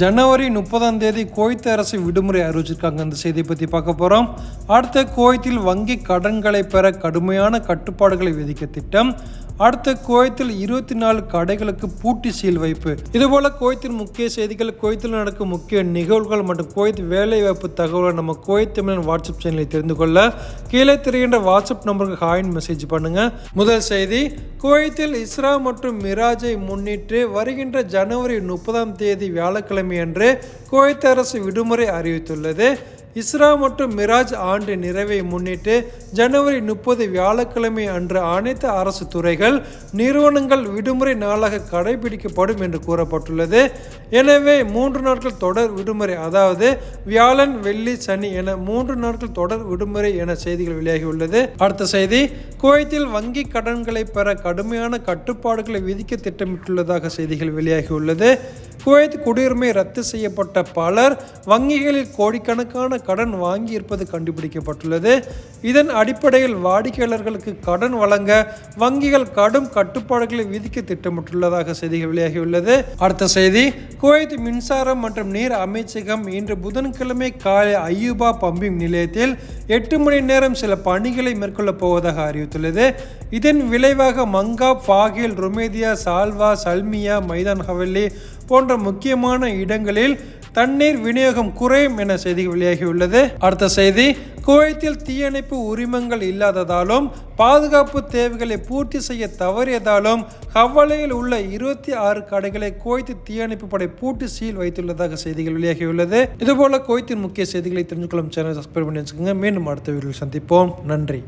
ஜனவரி 30 Kuwait அரசு விடுமுறை அறிவிச்சிருக்காங்க. அந்த செய்தியை பற்றி பார்க்க போகிறோம். அடுத்த குவைத்தில் வங்கி கடன்களை பெற கடுமையான கட்டுப்பாடுகளை விதிக்க திட்டம். அடுத்த குவைத்தில் 24 கடைகளுக்கு பூட்டி சீல் வைப்பு. இதுபோல குவைத்தின் முக்கிய செய்திகள், குவைத்தில் நடக்கும் முக்கிய நிகழ்வுகள் மற்றும் குவைத் வேலைவாய்ப்பு தகவலை நம்ம குவைத் தமிழன் வாட்ஸ்அப் சேனலில் தெரிந்து கொள்ள கீழே தெரிகின்ற வாட்ஸ்அப் நம்பருக்கு ஹாயின் மெசேஜ் பண்ணுங்க. முதல் செய்தி, குவைத்தில் இஸ்ரா மற்றும் மிராஜை முன்னிட்டு வருகின்ற ஜனவரி 30 வியாழக்கிழமை அன்று குவைத் அரசு விடுமுறை அறிவித்துள்ளது. இஸ்ரா மற்றும் மிராஜ் ஆண்டு நிறைவை முன்னிட்டு ஜனவரி 30 வியாழக்கிழமை அன்று அனைத்து அரசு துறைகள், நிறுவனங்கள் விடுமுறை நாளாக கடைபிடிக்கப்படும் என்று கூறப்பட்டுள்ளது. எனவே 3 நாட்கள் தொடர் விடுமுறை, அதாவது வியாழன், வெள்ளி, சனி என 3 நாட்கள் தொடர் விடுமுறை என செய்திகள் வெளியாகியுள்ளது. அடுத்த செய்தி, குவைத்தில் வங்கி கடன்களை பெற கடுமையான கட்டுப்பாடுகளை விதிக்க திட்டமிட்டுள்ளதாக செய்திகள் வெளியாகியுள்ளது. குவைத் குடியுரிமை ரத்து செய்யப்பட்ட பலர் வங்கிகளில் கோடிக்கணக்கான கடன் வாங்கியிருப்பது கண்டுபிடிக்கப்பட்டுள்ளது. இதன் அடிப்படையில் வாடிக்கையாளர்களுக்கு கடன் வழங்க வங்கிகள் கடும் கட்டுப்பாடுகளை விதிக்க திட்டமிட்டுள்ளதாக செய்திகள் வெளியாகியுள்ளது. அடுத்த செய்தி, குவைத் மின்சாரம் மற்றும் நீர் அமைச்சகம் இன்று புதன்கிழமை காலை அய்யூபா பம்பிங் நிலையத்தில் 8 மணி நேரம் சில பணிகளை மேற்கொள்ளப் போவதாக அறிவித்துள்ளது. இதன் விளைவாக மங்காப், ஃபாகில், ருமேதியா, சால்வா, சல்மியா, மைதான் ஹவல்லி போன்ற முக்கியமான இடங்களில் தண்ணீர் விநியோகம் குறையும் என செய்தி வெளியாகியுள்ளது. அடுத்த செய்தி, குவைத்தில் தீயணைப்பு உரிமங்கள் இல்லாததாலும் பாதுகாப்பு தேவைகளை பூர்த்தி செய்ய தவறியதாலும் ஹவலையில் உள்ள 26 கடைகளை குவைத் தீயணைப்பு படை பூட்டி சீல் வைத்துள்ளதாக செய்திகள் வெளியாகியுள்ளது. இதுபோல குவைத்தின் முக்கிய செய்திகளை தெரிஞ்சுக்கொள்ளும் சேனலை சப்ஸ்கிரைப் பண்ணி வச்சுக்கோங்க. மீண்டும் அடுத்த வீடியோவில் சந்திப்போம். நன்றி.